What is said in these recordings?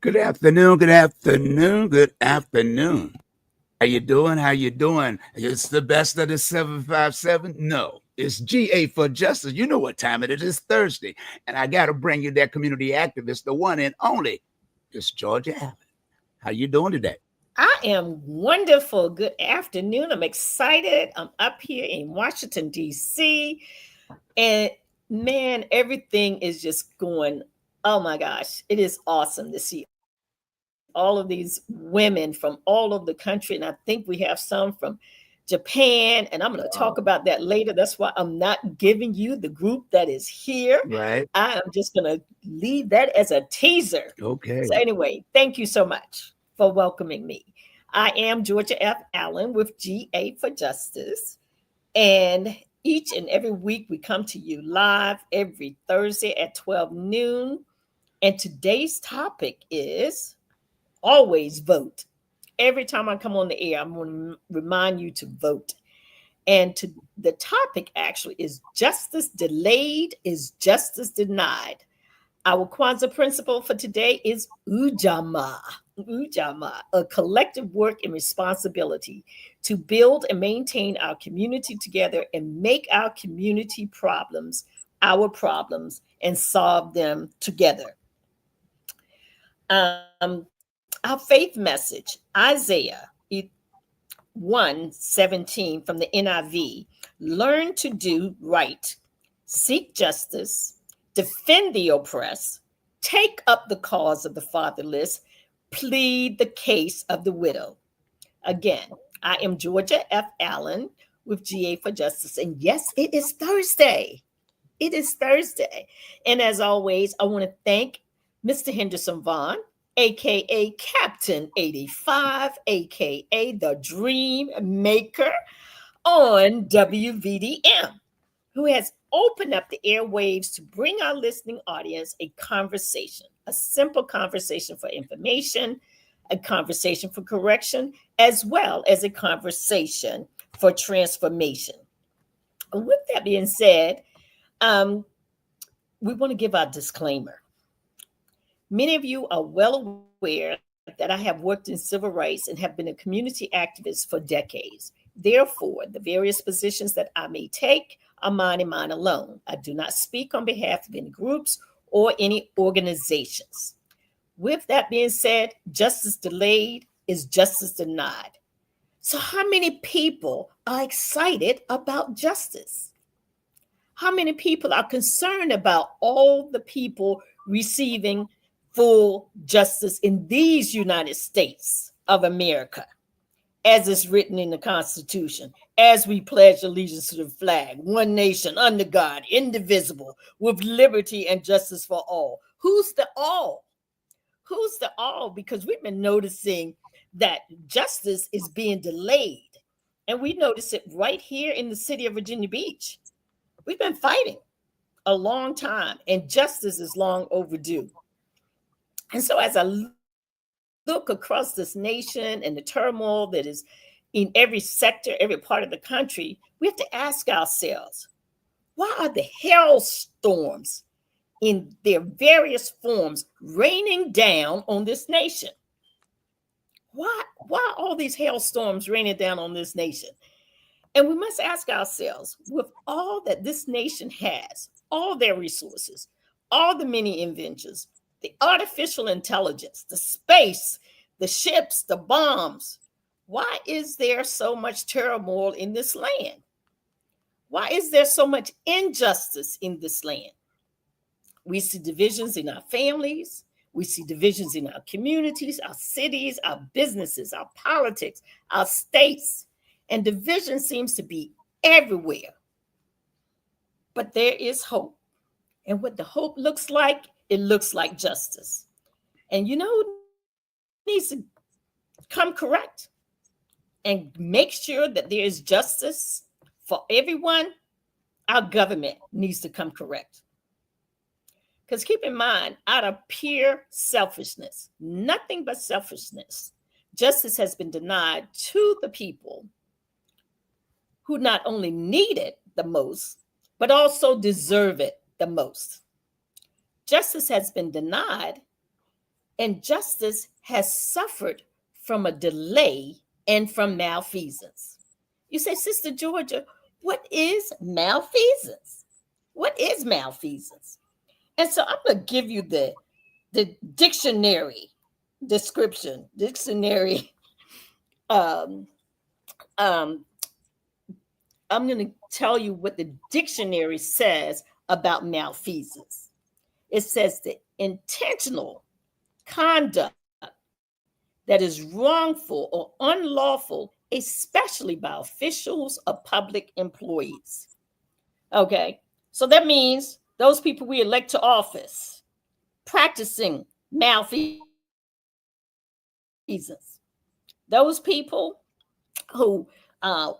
Good afternoon, good afternoon, good afternoon. How you doing? How you doing? It's the best of the 757? No, it's GA4 Justice. You know what time it is. It's Thursday. And I got to bring you that community activist, the one and only. It's Georgia Allen. How you doing today? I am wonderful. Good afternoon. I'm excited. I'm up here in Washington, D.C. And man, everything is just going. Oh my gosh, it is awesome to see all of these women from all over the country. And I think we have some from Japan. And I'm going to talk about that Wow. later. That's why I'm not giving you the group that is here. Right? I am just going to leave that as a teaser. So, Okay. anyway, thank you so much for welcoming me. I am Georgia F. Allen with GA for Justice. And each and every week we come to you live every Thursday at 12 noon. And today's topic is always vote. Every time I come on the air, I'm going to remind you to vote. And the topic actually is justice delayed is justice denied. Our Kwanzaa principle for today is Ujamaa. Ujamaa, a collective work and responsibility to build and maintain our community together and make our community problems our problems and solve them together. Our faith message, Isaiah 1:17 from the NIV. Learn to do right, seek justice, defend the oppressed, take up the cause of the fatherless, plead the case of the widow. Again, I am Georgia F. Allen with GA for Justice. And yes, it is Thursday. It is Thursday. And as always, I want to thank Mr. Henderson Vaughn, aka Captain 85, aka the Dream Maker on WVDM, who has opened up the airwaves to bring our listening audience a conversation, a simple conversation for information, a conversation for correction, as well as a conversation for transformation. And with that being said, um, we want to give our disclaimer. Many of you are well aware that I have worked in civil rights and have been a community activist for decades. Therefore, the various positions that I may take are mine and mine alone. I do not speak on behalf of any groups or any organizations. With that being said, justice delayed is justice denied. So, how many people are excited about justice? How many people are concerned about all the people receiving full justice in these United States of America, as is written in the Constitution, as we pledge allegiance to the flag, one nation under God, indivisible, with liberty and justice for all? Who's the all? Who's the all? Because we've been noticing that justice is being delayed. And we notice it right here in the city of Virginia Beach. We've been fighting a long time, and justice is long overdue. And so, as I look across this nation and the turmoil that is in every sector, every part of the country, we have to ask ourselves, why are the hailstorms in their various forms raining down on this nation? Why all these hailstorms raining down on this nation? And we must ask ourselves, with all that this nation has, all their resources, all the many inventions, the artificial intelligence, the space, the ships, the bombs, why is there so much turmoil in this land? Why is there so much injustice in this land? We see divisions in our families. We see divisions in our communities, our cities, our businesses, our politics, our states. And division seems to be everywhere. But there is hope. And what the hope looks like, it looks like justice. And you know who needs to come correct and make sure that there is justice for everyone? Our government needs to come correct. Because keep in mind, out of pure selfishness, nothing but selfishness, justice has been denied to the people who not only need it the most, but also deserve it the most. Justice has been denied and justice has suffered from a delay and from malfeasance. You say, Sister Georgia, what is malfeasance? What is malfeasance? And so I'm going to give you the dictionary description, dictionary. Um, um, I'm going to tell you what the dictionary says about malfeasance. It says the intentional conduct that is wrongful or unlawful, especially by officials or public employees. Okay, so that means those people we elect to office practicing malfeasance. Those people who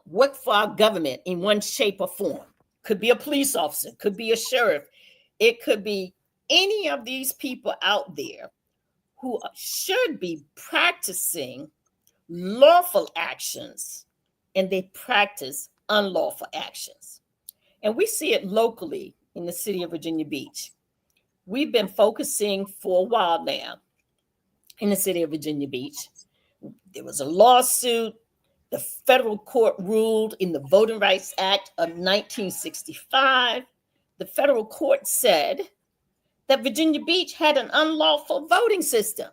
work for our government in one shape or form, could be a police officer, could be a sheriff, it could be any of these people out there who should be practicing lawful actions, and they practice unlawful actions. And we see it locally in the city of Virginia Beach. We've been focusing for a while now in the city of Virginia Beach. There was a lawsuit. The federal court ruled in the Voting Rights Act of 1965. The federal court said that Virginia Beach had an unlawful voting system.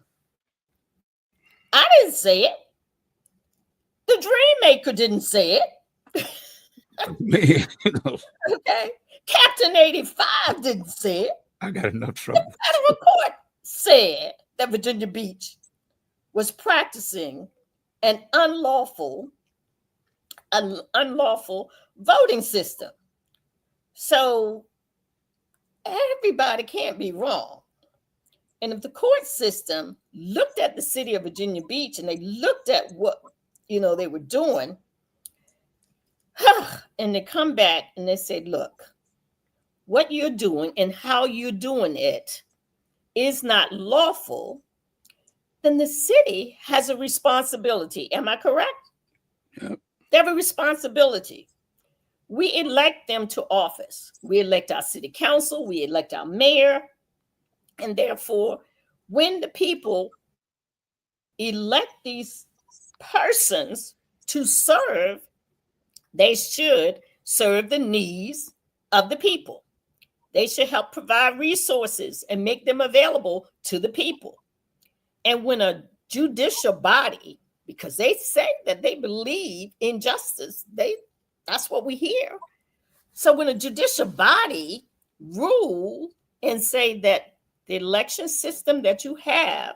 I didn't say it. The Dream Maker didn't say it. Man, Okay. Captain 85 didn't say it. I got enough trouble. The federal court said that Virginia Beach was practicing an unlawful voting system. So everybody can't be wrong. And if the court system looked at the city of Virginia Beach and they looked at what they were doing, and they come back and they say, look, what you're doing and how you're doing it is not lawful, then the city has a responsibility. Am I correct? Yep. They have a responsibility. We elect them to office. We elect our city council. We elect our mayor. And therefore, when the people elect these persons to serve, they should serve the needs of the people. They should help provide resources and make them available to the people. And when a judicial body, because they say that they believe in justice, that's what we hear. So when a judicial body rule and say that the election system that you have,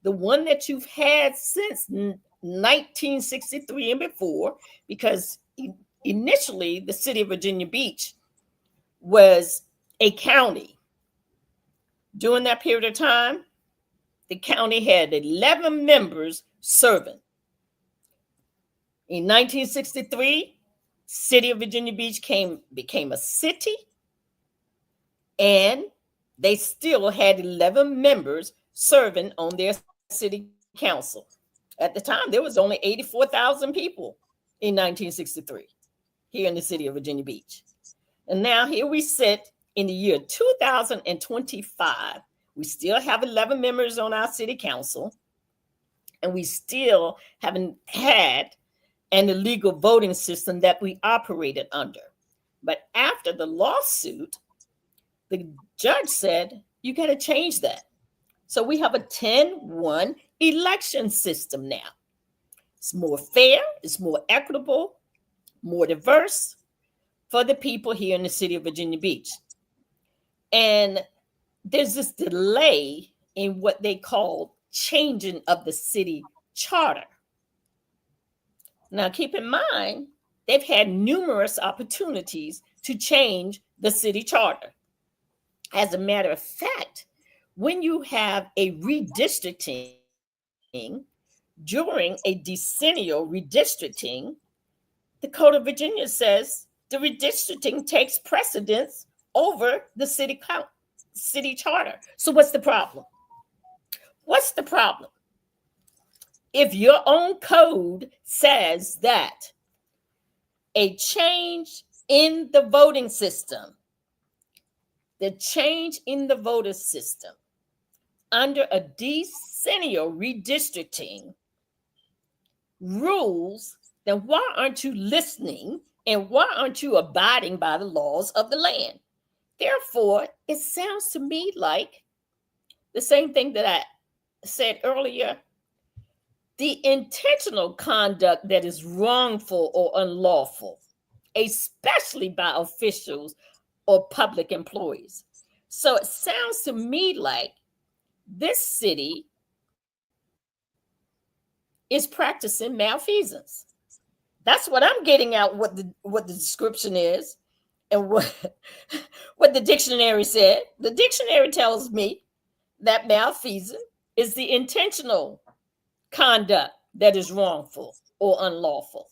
the one that you've had since 1963 and before, because initially the city of Virginia Beach was a county. During that period of time, the county had 11 members serving. In 1963, city of Virginia Beach became a city, and they still had 11 members serving on their city council. At the time, there was only 84,000 people in 1963 here in the city of Virginia Beach. And now here we sit in the year 2025. We still have 11 members on our city council, and we still haven't had an illegal voting system that we operated under. But after the lawsuit, the judge said, you got to change that. So we have a 10-1 election system now. It's more fair, it's more equitable, more diverse for the people here in the city of Virginia Beach. And there's this delay in what they call changing of the city charter. Now, keep in mind, they've had numerous opportunities to change the city charter. As a matter of fact, when you have a redistricting during a decennial redistricting, the Code of Virginia says the redistricting takes precedence over the city charter. So what's the problem? What's the problem? If your own code says that a change in the voting system, the change in the voter system under a decennial redistricting rules, then why aren't you listening and why aren't you abiding by the laws of the land? Therefore, it sounds to me like the same thing that I said earlier. The intentional conduct that is wrongful or unlawful, especially by officials or public employees. So it sounds to me like this city is practicing malfeasance. That's what I'm getting at, what the description is and what the dictionary said. The dictionary tells me that malfeasance is the intentional conduct that is wrongful or unlawful.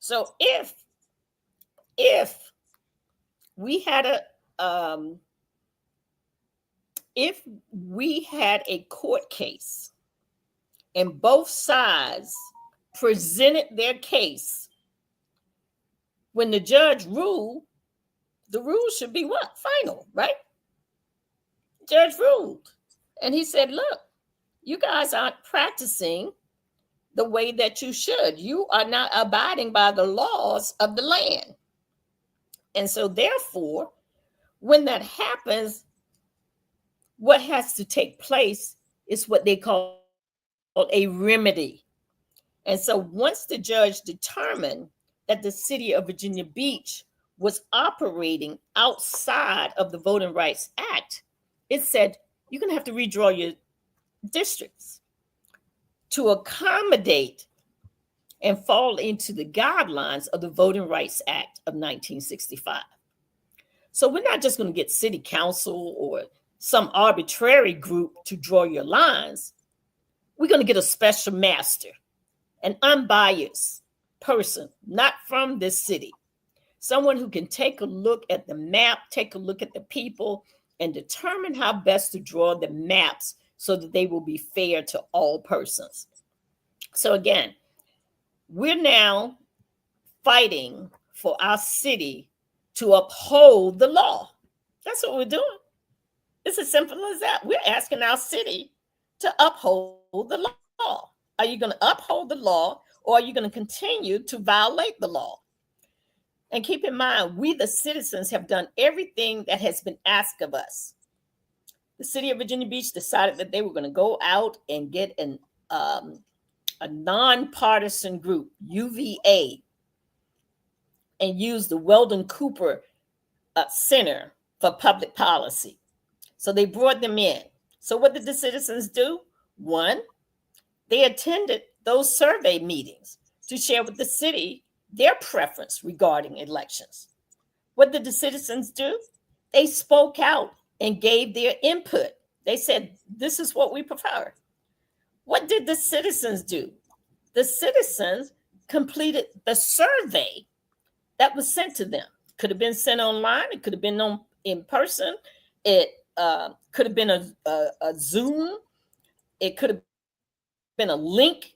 So if we had if we had a court case and both sides presented their case, when the judge ruled, the rule should be what? Final, right? Judge ruled. And he said, look, you guys aren't practicing the way that you should. You are not abiding by the laws of the land. And so therefore, when that happens, what has to take place is what they call a remedy. And so once the judge determined that the city of Virginia Beach was operating outside of the Voting Rights Act, it said you're going to have to redraw your districts to accommodate and fall into the guidelines of the Voting Rights Act of 1965. So we're not just going to get city council or some arbitrary group to draw your lines. We're going to get a special master, an unbiased person, not from this city, someone who can take a look at the map, take a look at the people, and determine how best to draw the maps so that they will be fair to all persons. So again, we're now fighting for our city to uphold the law. That's what we're doing. It's as simple as that. We're asking our city to uphold the law. Are you going to uphold the law, or are you going to continue to violate the law? And keep in mind, we, the citizens, have done everything that has been asked of us. The city of Virginia Beach decided that they were going to go out and get a nonpartisan group, UVA, and use the Weldon Cooper Center for Public Policy. So they brought them in. So what did the citizens do? One, they attended those survey meetings to share with the city their preference regarding elections. What did the citizens do? They spoke out and gave their input. They said, this is what we prefer. What did the citizens do? The citizens completed the survey that was sent to them. Could have been sent online. It could have been in person. It could have been a Zoom. It could have been a link,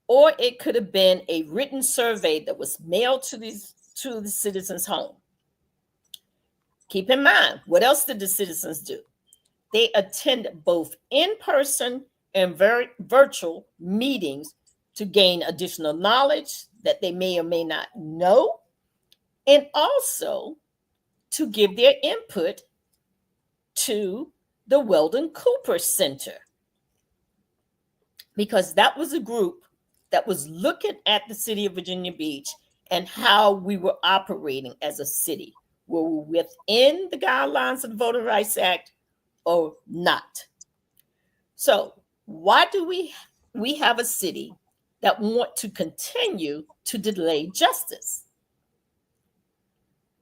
or it could have been a written survey that was mailed to the citizens' home. Keep in mind, what else did the citizens do? They attended both in-person and virtual meetings to gain additional knowledge that they may or may not know, and also to give their input to the Weldon Cooper Center, because that was a group that was looking at the city of Virginia Beach and how we were operating as a city. Were we within the guidelines of the Voting Rights Act or not? So why do we have a city that want to continue to delay justice?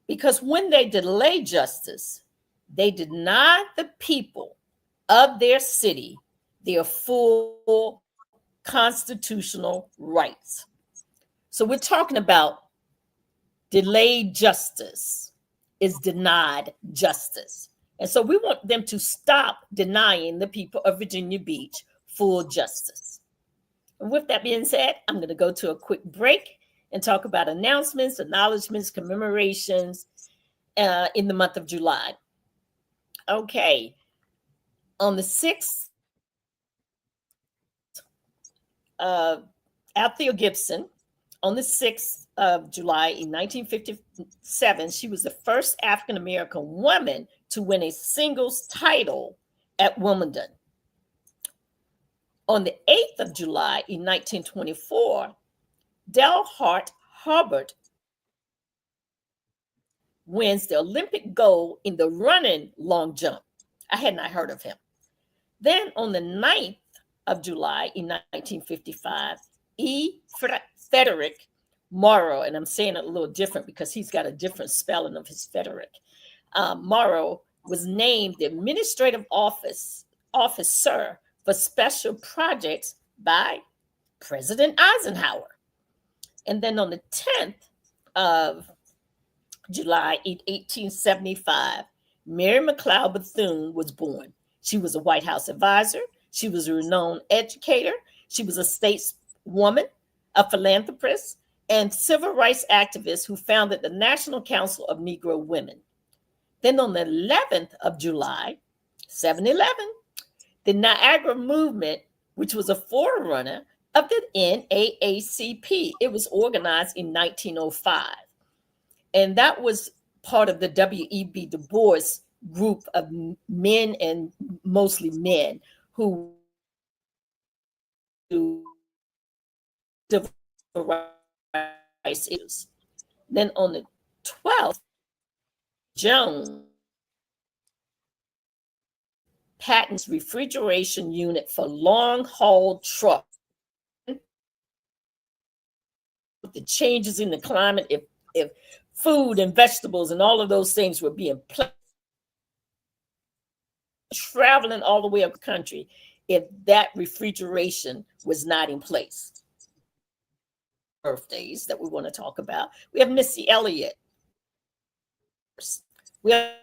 Because when they delay justice, they deny the people of their city their full constitutional rights. So we're talking about delayed justice is denied justice. And so we want them to stop denying the people of Virginia Beach full justice. And with that being said, I'm going to go to a quick break and talk about announcements, acknowledgments, commemorations in the month of July. Okay. On the 6th, Althea Gibson, on the 6th of July in 1957, she was the first African American woman to win a singles title at Wimbledon. On the 8th of July in 1924, Dale Hart Hubbard wins the Olympic gold in the running long jump. I had not heard of him. Then on the 9th of July in 1955, Frederick Morrow, and I'm saying it a little different because he's got a different spelling of his Frederick. Morrow was named the administrative officer for special projects by President Eisenhower. And then on the 10th of July 1875, Mary McLeod Bethune was born. She was a White House advisor. She was a renowned educator. She was a stateswoman, a philanthropist, and civil rights activist who founded the National Council of Negro Women. Then on the 11th of July, 7/11, the Niagara Movement, which was a forerunner of the NAACP. It was organized in 1905. And that was part of the W.E.B. Du Bois group of men, and mostly men, who do civil rights issues. Then on the 12th, Jones patents refrigeration unit for long-haul trucks. With the changes in the climate, if food and vegetables and all of those things were being traveling all the way up the country, if that refrigeration was not in place. Birthdays that we want to talk about. We have Missy Elliott. We have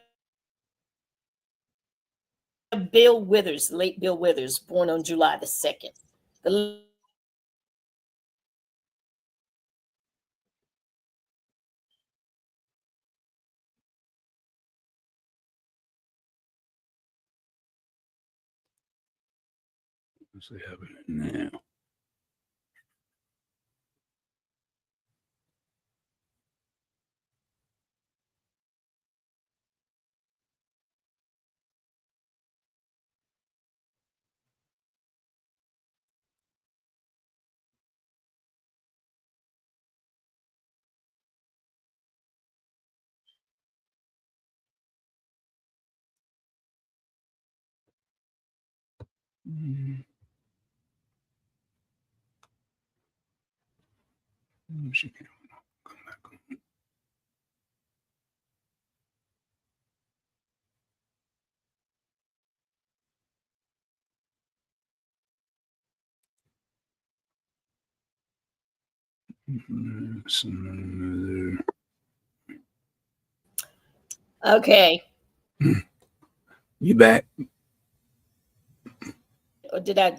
Bill Withers, late Bill Withers, born on July the 2nd. What's happening now? She can't come back on. Okay. You back? Or did I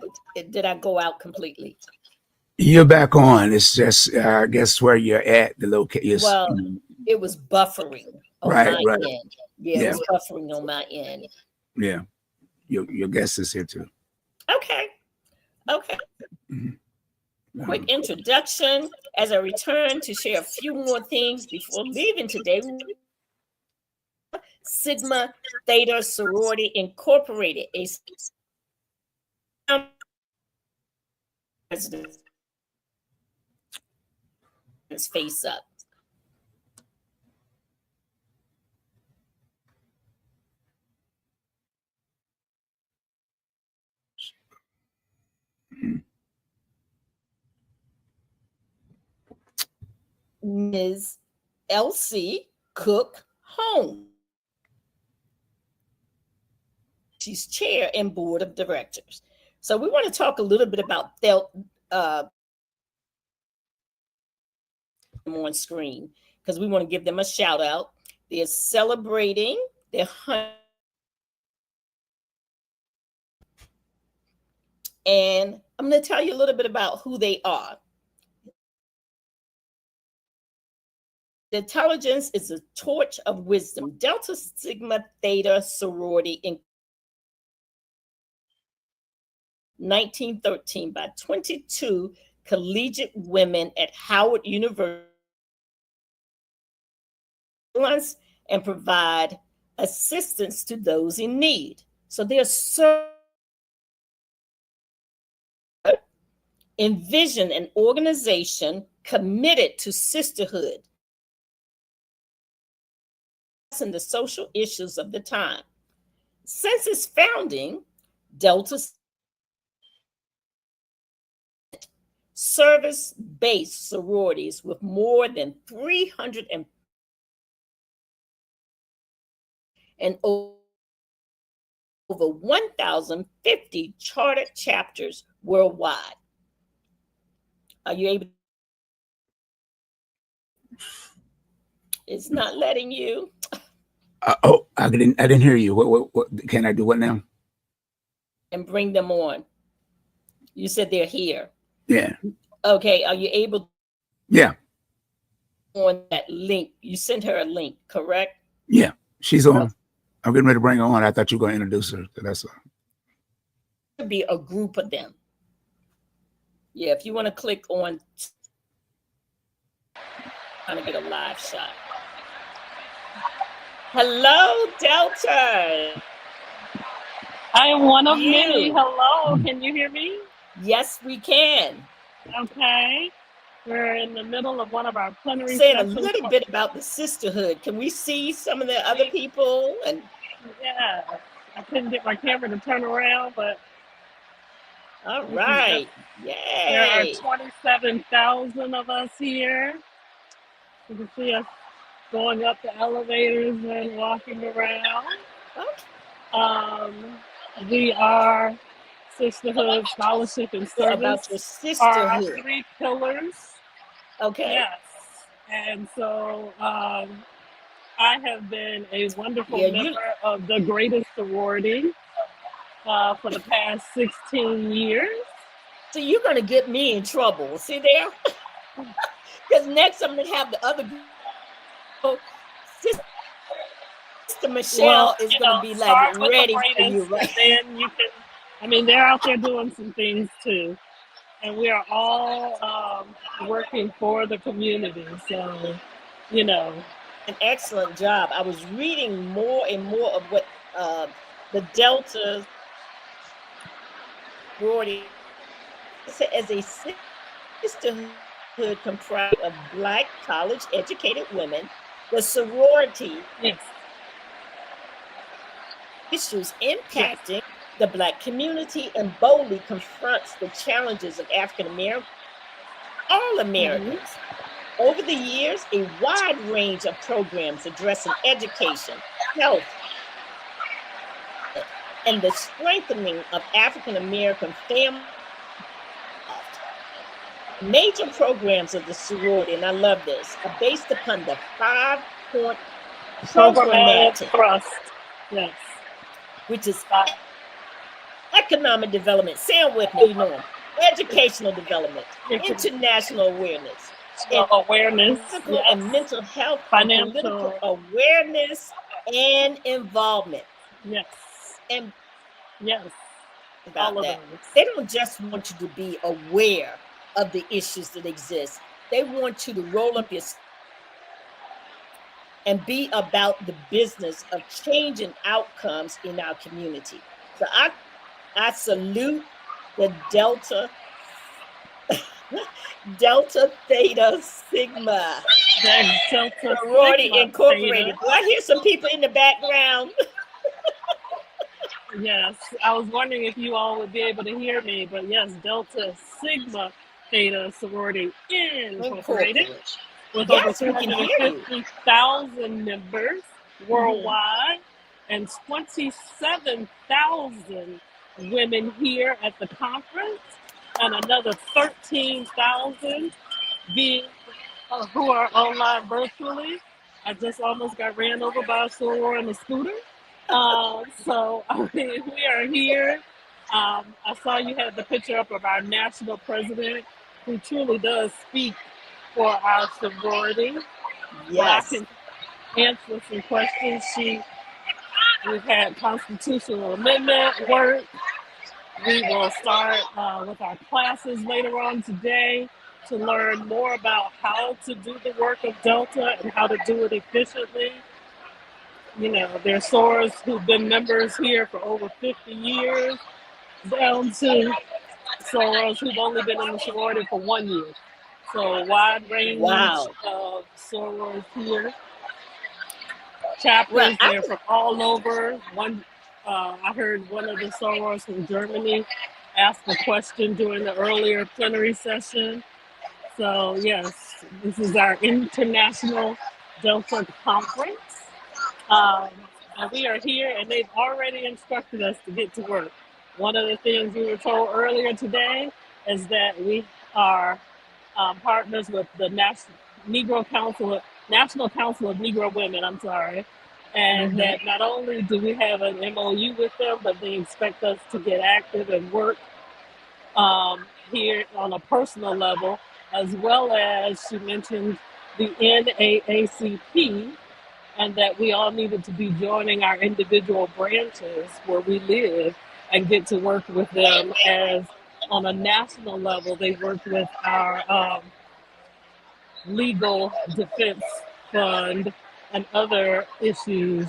go out completely? You're back on. It's just, I guess, where you're at, the location. Well, it was buffering on Right, my right. end. Yeah, it was buffering on my end. Yeah. Your guest is here too. Okay. Quick introduction as I return to share a few more things before leaving today. Sigma Theta Sorority Incorporated, a face up. Ms. Elsie Cook Holmes. She's chair and board of directors. So we want to talk a little bit about on screen because we want to give them a shout out. They're celebrating their 100th. And I'm going to tell you a little bit about who they are. The intelligence is a torch of wisdom. Delta Sigma Theta Sorority 1913 by 22 collegiate women at Howard University and provide assistance to those in need. So they're envision an organization committed to sisterhood and the social issues of the time. Since its founding, Delta service-based sororities with more than 300 and over 1,050 chartered chapters worldwide. Are you able? It's not letting you. I didn't hear you. What can I do? What now? And bring them on. You said they're here. Yeah. Okay. Are you able? Yeah. On that link, you sent her a link, correct? Yeah, she's on. I'm getting ready to bring her on. I thought you were going to introduce her. That's all. Could be a group of them. Yeah, if you want to click on, trying to get a live shot. Hello, Delta. I am one of many. Hello, can you hear me? Yes, we can. Okay. We're in the middle of one of our plenary Saying sessions. a little bit about the sisterhood. Can we see some of the other people? And yeah, I couldn't get my camera to turn around, but all right. Yay. There are 27,000 of us here. You can see us going up the elevators and walking around. Okay. We are Sisterhood, Scholarship, and Service. About your sisterhood. Are our 3 pillars. Okay. Yes. And so I have been a wonderful member of the greatest sorority for the past 16 years. So you're going to get me in trouble. See there? Because next I'm going to have the other group. Sister Michelle is going to be like ready for you, right? Then you can, I mean, they're out there doing some things too. And we are all working for the community. So, you know. An excellent job. I was reading more and more of what the Delta sorority as a sisterhood comprised of Black college-educated women. The sorority issues impacting the Black community and boldly confronts the challenges of African Americans, all Americans. Over the years, a wide range of programs addressing education, health, and the strengthening of African American families. Major programs of the sorority, and I love this, are based upon the 5-point programmatic thrust. Yes. Which is economic development, say it with me, you know, educational development, international awareness, and mental health, financial political awareness, and involvement. Yes. And all of that. those. They don't just want you to be aware of the issues that exist. They want you to roll up your and be about the business of changing outcomes in our community. So I salute the Delta Theta Sigma sorority incorporated. Do I hear some people in the background? Yes, I was wondering if you all would be able to hear me, but yes, Delta Sigma Theta sorority incorporated. With over 350,000 members worldwide and 27,000 women here at the conference, and another 13,000 who are online virtually. I just almost got ran over by a soror on a scooter. So I mean, we are here. I saw you had the picture up of our national president, who truly does speak for our sorority. Yes. I can answer some questions. We've had constitutional amendment work. We will start with our classes later on today to learn more about how to do the work of Delta and how to do it efficiently. You know, there's sorors who've been members here for over 50 years, down to sorors who've only been in the sorority for 1 year. So a wide range Wow. of sorors here, Well, chapters. They're from all over. I heard one of the sorors from Germany ask a question during the earlier plenary session. So yes, this is our international Delta conference. Um, and we are here, and they've already instructed us to get to work. One of the things we were told earlier today is that we are partners with the National Council of Negro Women. I'm sorry, and mhm. that not only do we have an MOU with them, but they expect us to get active and work here on a personal level, as well as she mentioned the NAACP, and that we all needed to be joining our individual branches where we live and get to work with them as on a national level. They work with our legal defense fund and other issues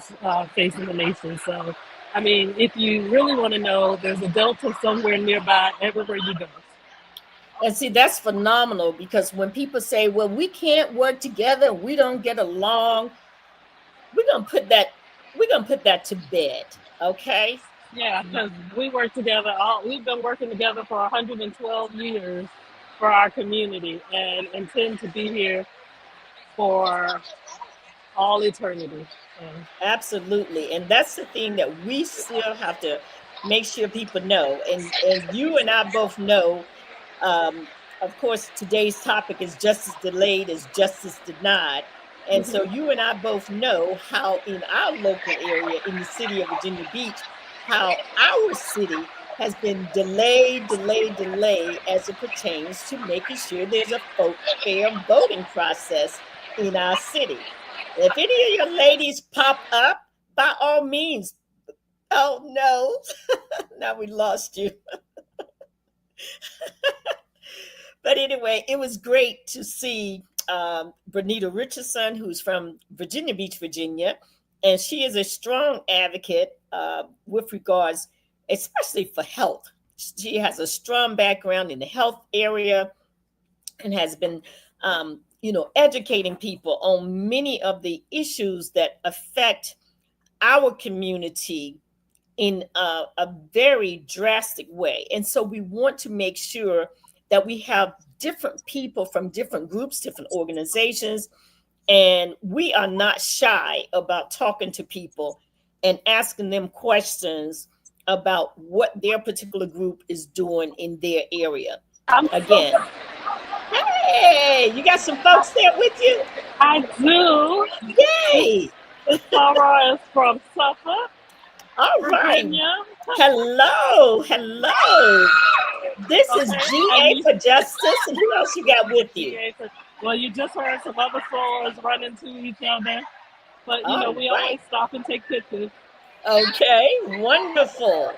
facing the nation. So, I mean, if you really want to know, there's a Delta somewhere nearby everywhere you go. And see, that's phenomenal because when people say, well, we can't work together, we don't get along, we're gonna put that we're gonna put that to bed. Okay. Yeah, because we work together. We've been working together for 112 years for our community and intend to be here for all eternity. So, Absolutely. And that's the thing that we still have to make sure people know. And you and I both know, of course, today's topic is justice delayed is justice denied. And so mhm. you and I both know how in our local area in the city of Virginia Beach, how our city has been delayed as it pertains to making sure there's a fair voting process in our city. If any of your ladies pop up, by all means. Oh no, now we lost you. But anyway, it was great to see Bernita Richardson, who's from Virginia Beach, Virginia, and she is a strong advocate with regards, especially for health. She has a strong background in the health area and has been, educating people on many of the issues that affect our community in a very drastic way. And so we want to make sure that we have different people from different groups, different organizations, and we are not shy about talking to people and asking them questions about what their particular group is doing in their area. I'm so, Again, hey, you got some folks there with you? I do. This, Yay! this Sarah is from Suffolk, All right. Virginia. Hello. This is Okay, and GA you, for Justice. And who else you got with you? well, you just heard some other sorors run into each other, but you know, All we right. always stop and take pictures. Okay. Wonderful.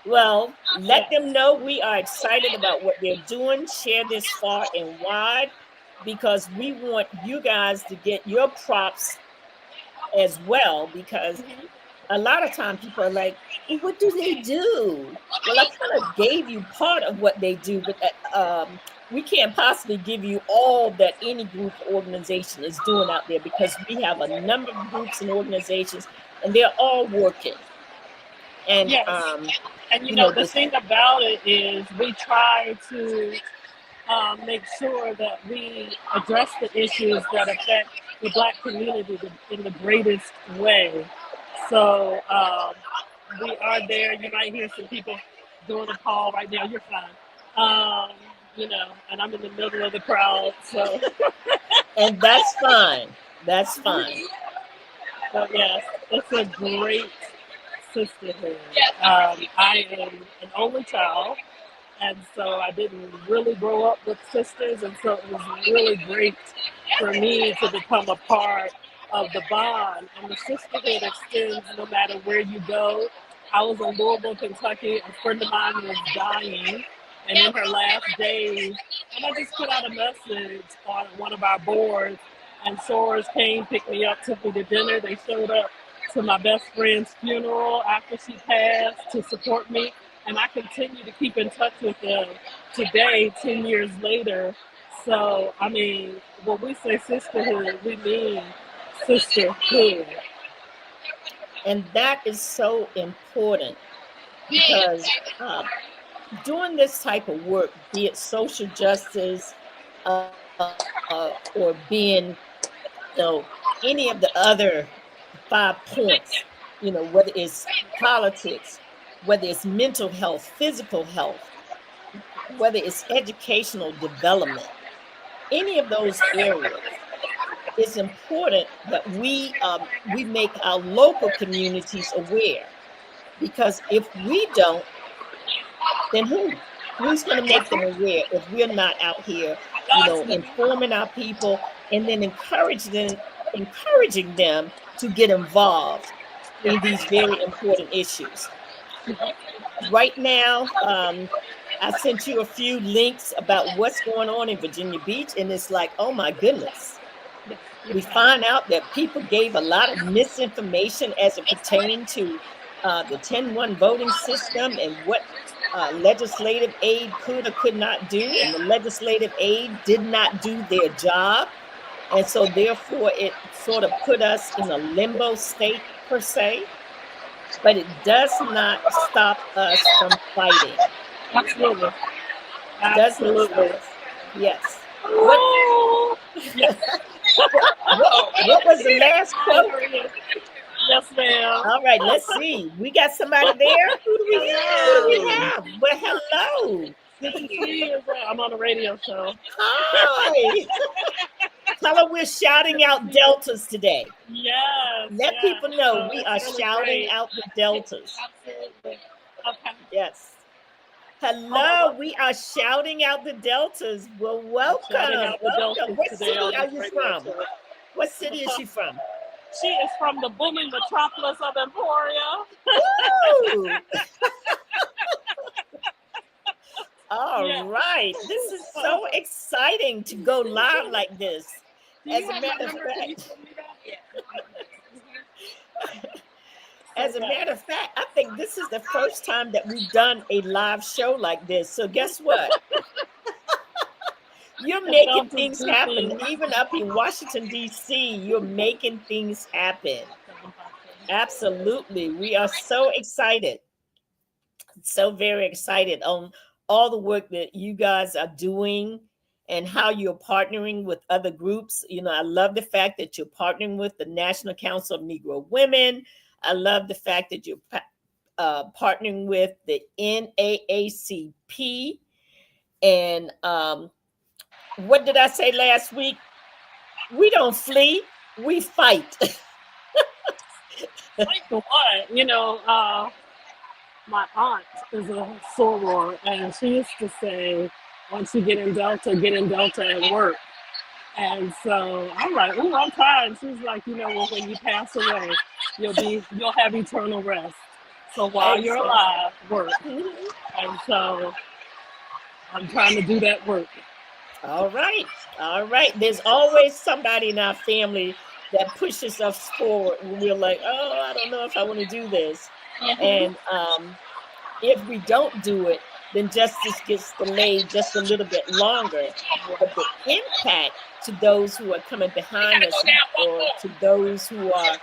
Well, let Yes. them know we are excited about what they're doing. Share this far and wide because we want you guys to get your props as well because Mhm. a lot of time people are like, well, what do they do? Well, I kind of gave you part of what they do, but we can't possibly give you all that any group or organization is doing out there because we have a number of groups and organizations and they're all working. And, Yes. And you know, the this, thing about it is we try to make sure that we address the issues that affect the Black community in the greatest way. So we are there. You might hear some people doing a call right now. You're fine. You know, and I'm in the middle of the crowd. So, and that's fine. That's fine. but yes, it's a great sisterhood. I am an only child, and so I didn't really grow up with sisters, and so it was really great for me to become a part of the bond. And the sisterhood extends no matter where you go. I was in Louisville, Kentucky. A friend of mine was dying, and in her last days, and I just put out a message on one of our boards, and Soares came, picked me up, took me to dinner. They showed up to my best friend's funeral after she passed to support me, and I continue to keep in touch with them today, 10 years later. So, I mean, when we say sisterhood, we mean sisterhood. And that is so important because doing this type of work, be it social justice or being, any of the other 5 points, whether it's politics, whether it's mental health, physical health, whether it's educational development, any of those areas, it's important that we make our local communities aware. Because if we don't, then who's going to make them aware if we're not out here, informing our people and then encouraging them to get involved in these very important issues. Right now, I sent you a few links about what's going on in Virginia Beach, and it's like, oh my goodness. We find out that people gave a lot of misinformation as it pertained to the 10-1 voting system and what legislative aid could or could not do, and the legislative aid did not do their job. And so therefore it sort of put us in a limbo state per se, but it does not stop us from fighting. Absolutely. Does not stop us. Yes. What was the last quote? Yes, ma'am. All right, let's see. We got somebody there. Who do we have? Well, hello. I'm on a radio show. Hi. Tell her we're shouting out deltas today. Yes. Let people know we are really shouting out the deltas. Absolutely. Okay. Yes. Hello, we are shouting out the deltas. Well, welcome. What city are you from? What city is she from? She is from the booming metropolis of Emporia. Woo! All right. This is so exciting to go live like this. As a matter of fact, I think this is the first time that we've done a live show like this. So guess what? You're making things happen. Even up in Washington, D.C., you're making things happen. Absolutely. We are so excited. So very excited on all the work that you guys are doing and how you're partnering with other groups. I love the fact that you're partnering with the National Council of Negro Women. I love the fact that you're partnering with the NAACP. And what did I say last week? We don't flee, we fight. Fight for what? My aunt is a soror, and she used to say, once you get in Delta at work. And so I'm like, oh, I'm fine. She's like, well, when you pass away, you'll have eternal rest. So while you're alive, work. And so I'm trying to do that work. All right. There's always somebody in our family that pushes us forward when we're like, oh, I don't know if I want to do this. And if we don't do it, then justice gets delayed just a little bit longer. But the impact to those who are coming behind us or to those who are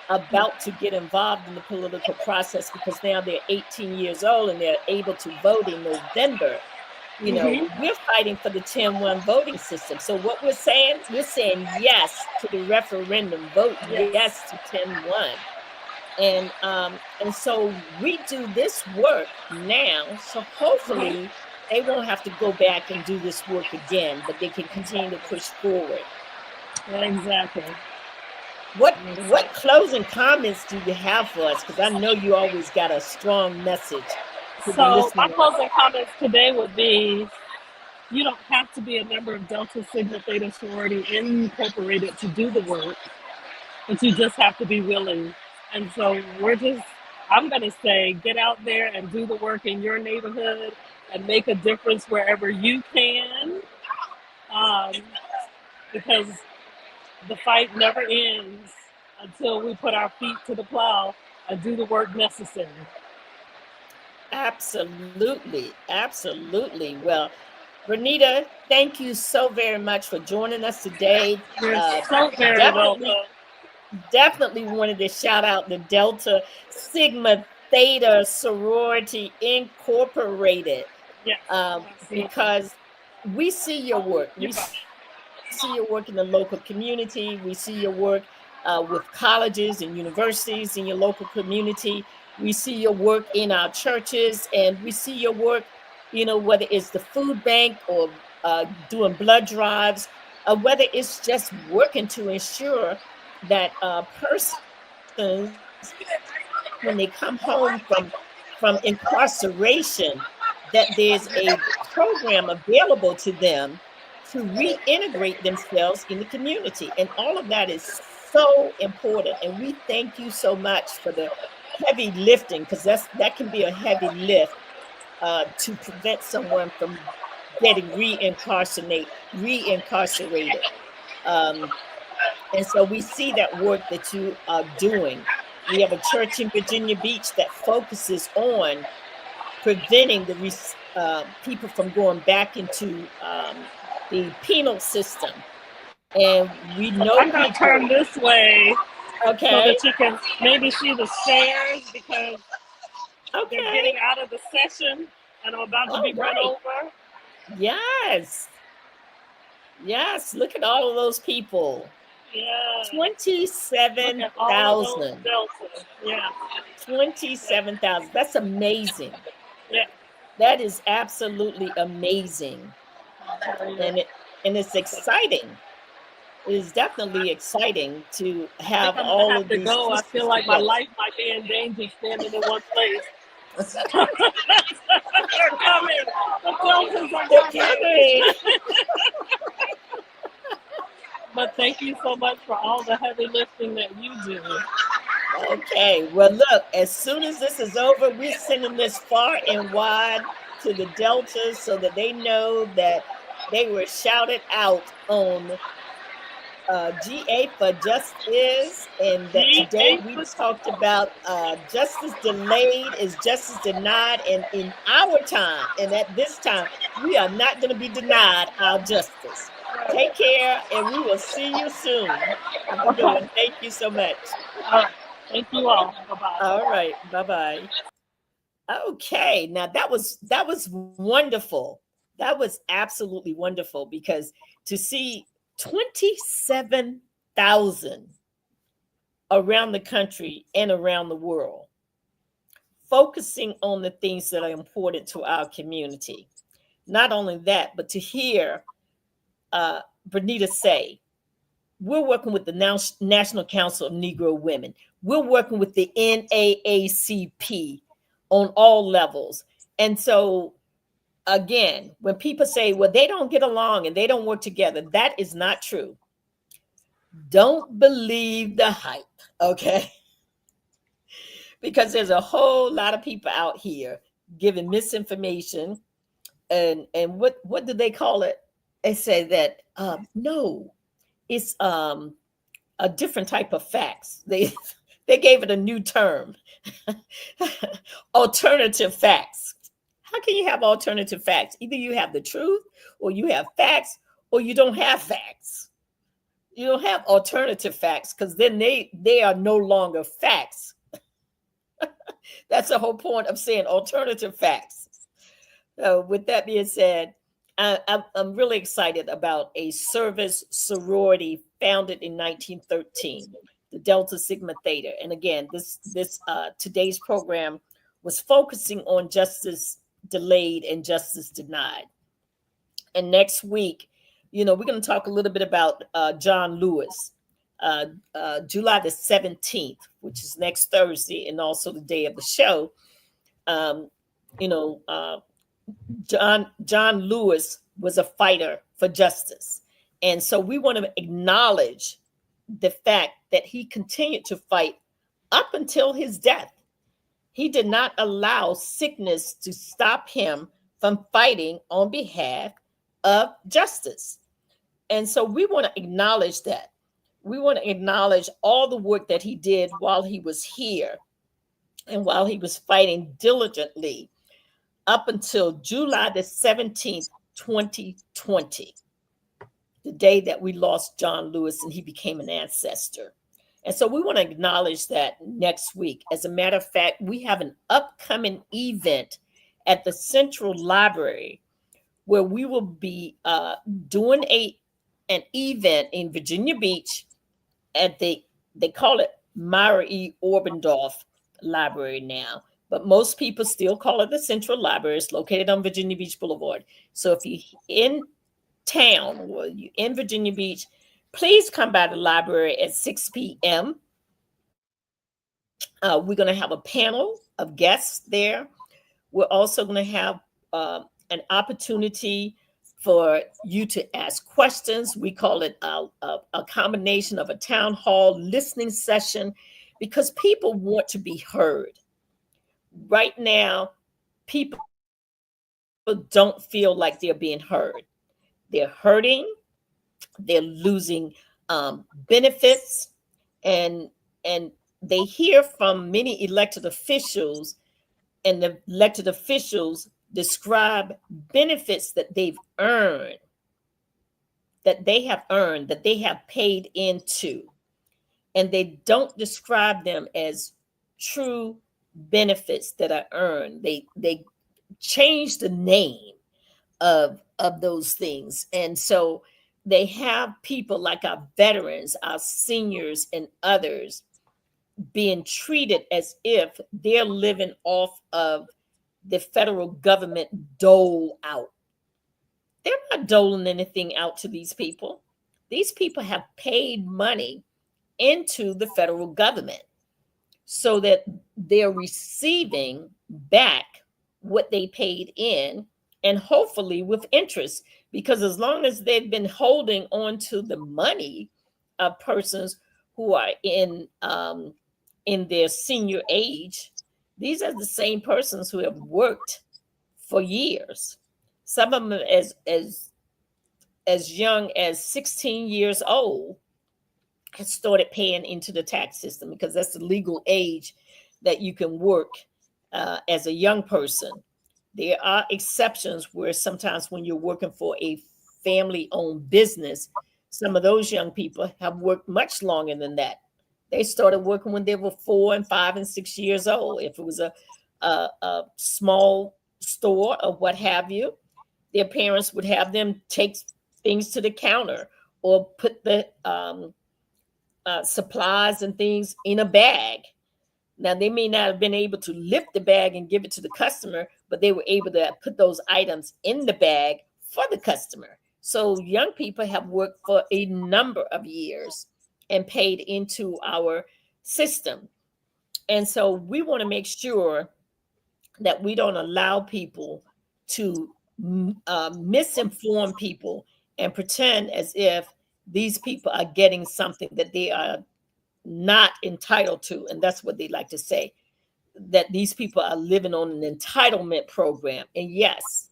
about to get involved in the political process because now they're 18 years old and they're able to vote in November. We're fighting for the 10-1 voting system. So what we're saying yes to the referendum vote, yes to 10-1. And so we do this work now. So hopefully they won't have to go back and do this work again, but they can continue to push forward. Exactly. What closing comments do you have for us? Because I know you always got a strong message. So my closing comments today would be, you don't have to be a member of Delta Sigma Theta Sorority Incorporated to do the work, but you just have to be willing. And so we're just I'm going to say get out there and do the work in your neighborhood and make a difference wherever you can, um, because the fight never ends until we put our feet to the plow and do the work necessary. Absolutely. Absolutely. Well, Renita, thank you so very much for joining us today. You're so very welcome. Definitely, definitely wanted to shout out the Delta Sigma Theta Sorority Incorporated, Yes, absolutely. because we see your work. You're We fine. see your work in the local community. We see your work with colleges and universities in your local community. We see your work in our churches, and we see your work, whether it's the food bank or doing blood drives, whether it's just working to ensure that persons, when they come home from incarceration, that there's a program available to them to reintegrate themselves in the community. And all of that is so important. And we thank you so much for the heavy lifting, because that can be a heavy lift, to prevent someone from getting reincarcerated. Um, and so we see that work that you are doing. We have a church in Virginia Beach that focuses on preventing people from going back into the penal system. And we know I'm going to turn people. this way so Okay. that you can maybe see the stairs because they're Okay. getting out of the session and I'm about to All be run right. over. Yes. Yes. Look at all of those people. Yeah. Look at all of those 27,000. deltas. Yeah. 27,000. That's amazing. Yeah. That is absolutely amazing. Yeah. And it's exciting. It is definitely exciting to I think have I'm gonna all have of to these go. I feel systems like my together. life might be in danger standing in one place. They're coming. The deltas are They're coming. coming. But thank you so much for all the heavy lifting that you do. Okay. Well, look, as soon as this is over, we're sending this far and wide to the Deltas so that they know that they were shouted out on GA for Justice, and that today GA we for talked about justice delayed is justice denied, and in our time and at this time, we are not going to be denied our justice. Take care, and we will see you soon. Have a good okay. one. Thank you so much. All right. Thank you all. Bye bye. All right. Bye bye. Okay. Now that was wonderful. That was absolutely wonderful, because to see 27,000 around the country and around the world focusing on the things that are important to our community. Not only that, but to hear Bernita say, we're working with the National Council of Negro Women. We're working with the NAACP on all levels. And so, again, when people say, well, they don't get along and they don't work together, that is not true. Don't believe the hype, okay? Because there's a whole lot of people out here giving misinformation. And what do they call it? They say that no, it's a different type of facts. They gave it a new term. Alternative facts. How can you have alternative facts? Either you have the truth, or you have facts, or you don't have facts. You don't have alternative facts, because then they are no longer facts. That's the whole point of saying alternative facts. So with that being said, I'm really excited about a service sorority founded in 1913, the Delta Sigma Theta. And again, this today's program was focusing on justice delayed and justice denied. And next week, we're going to talk a little bit about John Lewis, July the 17th, which is next Thursday, and also the day of the show. Um, you know, John Lewis was a fighter for justice. And so we want to acknowledge the fact that he continued to fight up until his death. He did not allow sickness to stop him from fighting on behalf of justice. And so we want to acknowledge that. We want to acknowledge all the work that he did while he was here and while he was fighting diligently up until July the 17th, 2020, the day that we lost John Lewis and he became an ancestor. And so we want to acknowledge that next week. As a matter of fact, we have an upcoming event at the Central Library where we will be doing an event in Virginia Beach at they call it Myra E. Orbendorf Library now, but most people still call it the Central Library. It's located on Virginia Beach Boulevard. So if you're in town or you're in Virginia Beach, please come by the library at 6 p.m. We're going to have a panel of guests there. We're also going to have an opportunity for you to ask questions. We call it a combination of a town hall listening session because people want to be heard. Right now, people don't feel like they're being heard. They're hurting. They're losing benefits, and they hear from many elected officials, and the elected officials describe benefits that they've earned, that they have paid into, and they don't describe them as true benefits that are earned. They change the name of those things. And so they have people like our veterans, our seniors, and others being treated as if they're living off of the federal government dole out. They're not doling anything out to these people. These people have paid money into the federal government so that they're receiving back what they paid in, and hopefully with interest, because as long as they've been holding on to the money of persons who are in their senior age, these are the same persons who have worked for years. Some of them as young as 16 years old has started paying into the tax system, because that's the legal age that you can work as a young person. There are exceptions where sometimes when you're working for a family-owned business, some of those young people have worked much longer than that. They started working when they were 4 and 5 and 6 years old. If it was a small store or what have you, their parents would have them take things to the counter or put the supplies and things in a bag. Now, they may not have been able to lift the bag and give it to the customer, but they were able to put those items in the bag for the customer. So young people have worked for a number of years and paid into our system. And so we want to make sure that we don't allow people to misinform people and pretend as if these people are getting something that they are not entitled to. And that's what they like to say, that these people are living on an entitlement program. And yes,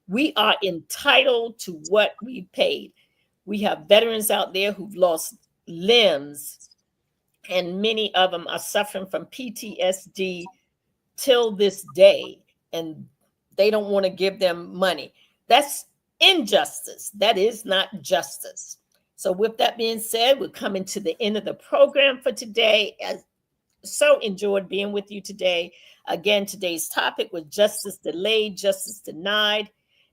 we are entitled to what we paid. We have veterans out there who've lost limbs, and many of them are suffering from PTSD till this day, and they don't want to give them money. That's injustice. That is not justice. So with that being said, we're coming to the end of the program for today. I so enjoyed being with you today. Again, today's topic was justice delayed, justice denied.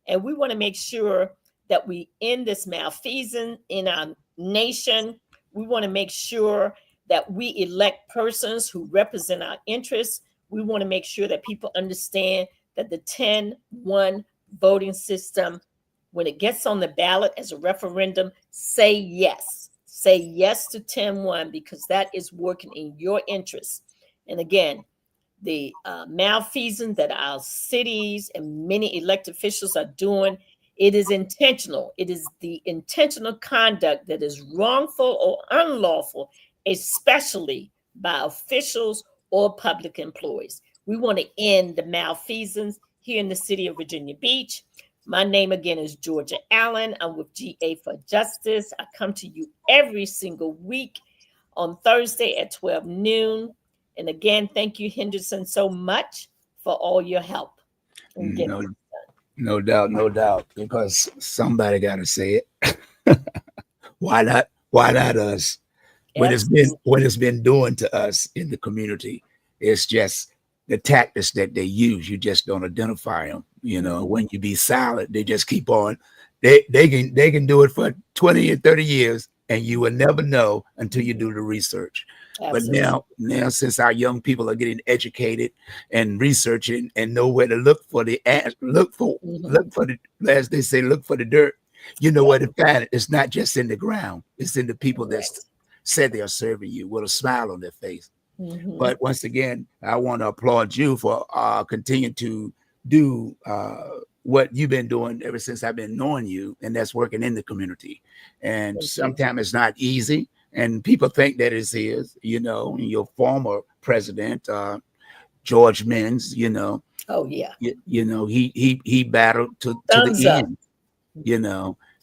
And we want to make sure that we end this malfeasance in our nation. We want to make sure that we elect persons who represent our interests. We want to make sure that people understand that the 10-1 voting system, when it gets on the ballot as a referendum, say yes. Say yes to 10-1, because that is working in your interest. And again, the malfeasance that our cities and many elected officials are doing, it is intentional. It is the intentional conduct that is wrongful or unlawful, especially by officials or public employees. We want to end the malfeasance here in the city of Virginia Beach. My name again is Georgia Allen. I'm with GA for Justice. I come to you every single week on Thursday at 12 noon. And again, thank you, Henderson, so much for all your help in getting No, this done. no doubt, because somebody got to say it. Why not? Why not us? Absolutely. What it's been doing to us in the community. It's just the tactics that they use. You just don't identify them. When you be silent, they just keep on. They can do it for 20 and 30 years, and you will never know until you do the research. But Absolutely. now since our young people are getting educated and researching and know where to look for look for the, as they say, look for the dirt. You know where to find it. It's not just in the ground. It's in the people that Correct. said they are serving you with a smile on their face. Mhm. But once again, I want to applaud you for continuing to do what you've been doing ever since I've been knowing you, and that's working in the community. And Thank you. sometimes it's not easy, and people think that it is. Your former president, George Mins, Oh, yeah. he battled to the Thumbs up. end.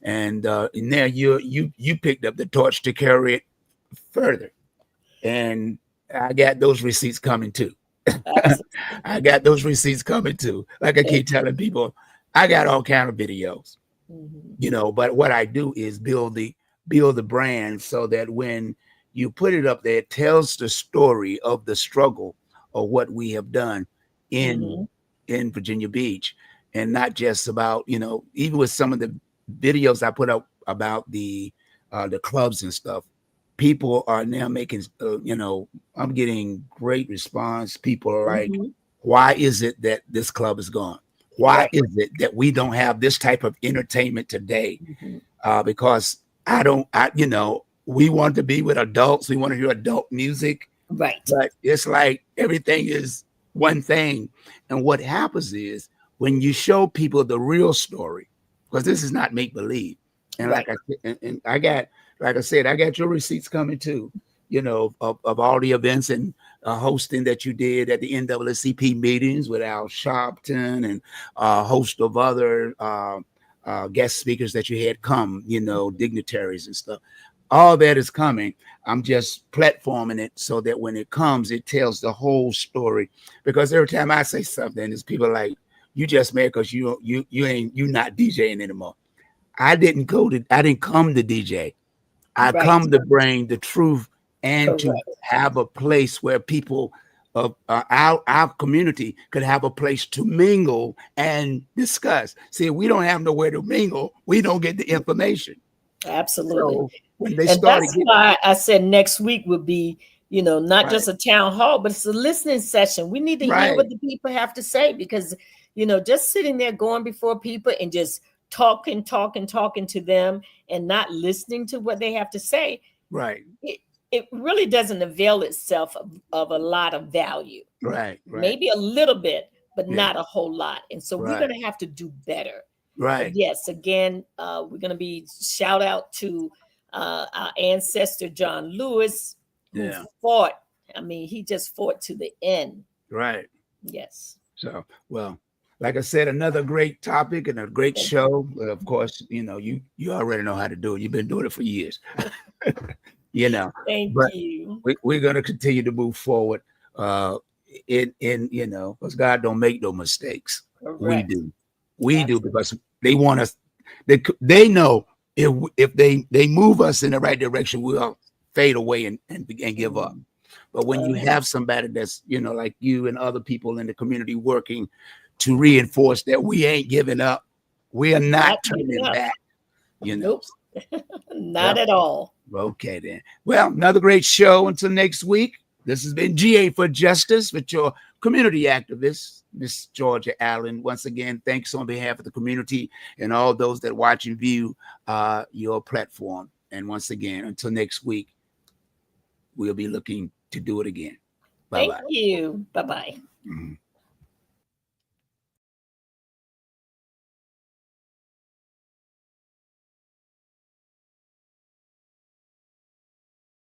And now you picked up the torch to carry it further. And I got those receipts coming too. Absolutely. I got those receipts coming too. Like I Thank keep telling people, I got all kind of videos, Mhm. but what I do is build the brand so that when you put it up there, it tells the story of the struggle of what we have done in Mhm. in Virginia Beach, and not just about, even with some of the videos I put up about the clubs and stuff. People are now making, I'm getting great response. People are like, Mhm. why is it that this club is gone? Why Right. is it that we don't have this type of entertainment today? Mhm. Because we want to be with adults. We want to hear adult music, Right. but it's like everything is one thing. And what happens is when you show people the real story, because this is not make believe. And Right. and I got, like I said, I got your receipts coming too, of all the events and hosting that you did at the NAACP meetings with Al Sharpton and a host of other guest speakers that you had come, dignitaries and stuff. All that is coming. I'm just platforming it so that when it comes, it tells the whole story. Because every time I say something, there's people like, you just mad because you not DJing anymore. I didn't come to DJ. I Right. come to bring the truth and to Correct. have a place where people of our community could have a place to mingle and discuss. See, if we don't have nowhere to mingle, we don't get the information. Absolutely. So when they And started that's getting why I said next week would be, not right, just a town hall, but it's a listening session. We need to hear right, what the people have to say because, just sitting there going before people and just talking to them and not listening to what they have to say, right, it really doesn't avail itself of a lot of value. right, Maybe a little bit, but yeah, not a whole lot. And so we're right, going to have to do better. But right, yes, again, we're going to be shout out to our ancestor John Lewis, who yeah, fought. I mean, he just fought to the end. right. Yes. So, well, like I said, another great topic and a great Thank show. But of course, you already know how to do it. You've been doing it for years, you know. thank But you. we're going to continue to move forward. Uh, because God don't make no mistakes. We Correct. do, we do Absolutely. because they want us. They know if they move us in the right direction, we'll fade away and give up. Mhm. But when you Uh-huh. have somebody that's, like you and other people in the community working to reinforce that we ain't giving up, we are not Not giving turning up. back, you know. Nope. Not Well, at all. okay then. Well, another great show until next week. This has been GA for Justice with your community activist, Miss Georgia Allen. Once again, thanks on behalf of the community and all those that watch and view your platform. And once again, until next week, we'll be looking to do it again. Thank Bye-bye. you. Bye bye. Mhm.